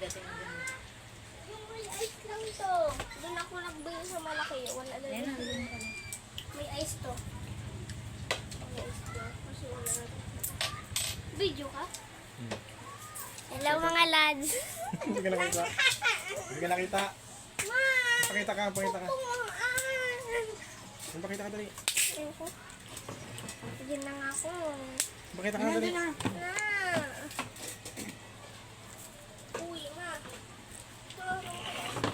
Pagdating ng ganun. Yung may ice lang to. Doon ako nagbili sa malaki. Wala na Ayan na, dito. bilhin ka na. May ice to. May ice to. Kasi wala na dito. Video ka? Hello mga lads. Hindi ka nakita. Hindi ka nakita. Ma! Pakita ka, pakita ka. Tunguan! Pakita ka dali. Ayoko. Diyan na nga ako. Pakita ka Ayan, dali. doon na. Na! Uy, ma.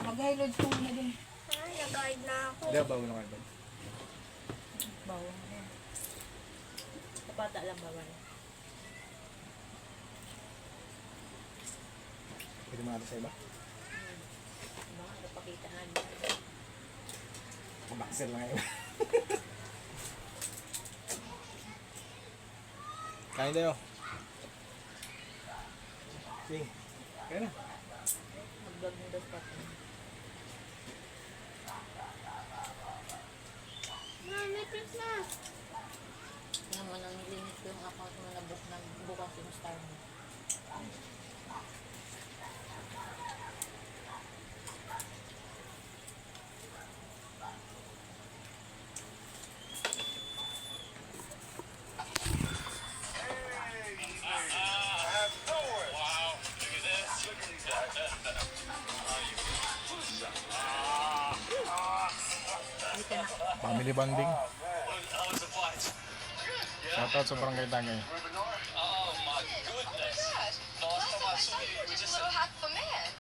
Mag-highload ko muna din. Ay, nag-guide na ako. Hindi, bago na kayo. Bawang na yan. Kapata lang bawal. Pwede mo natin sa iba. Mga napakitaan. Boxer lang ngayon. Kain tayo. Sige. Kaya na. Mag-vlog mo daw pa. Ma, may Christmas. Nga mo nang limit ko yung account mo na bukas yung star mo. Family bonding. Shoutout sa Barangay Tangay.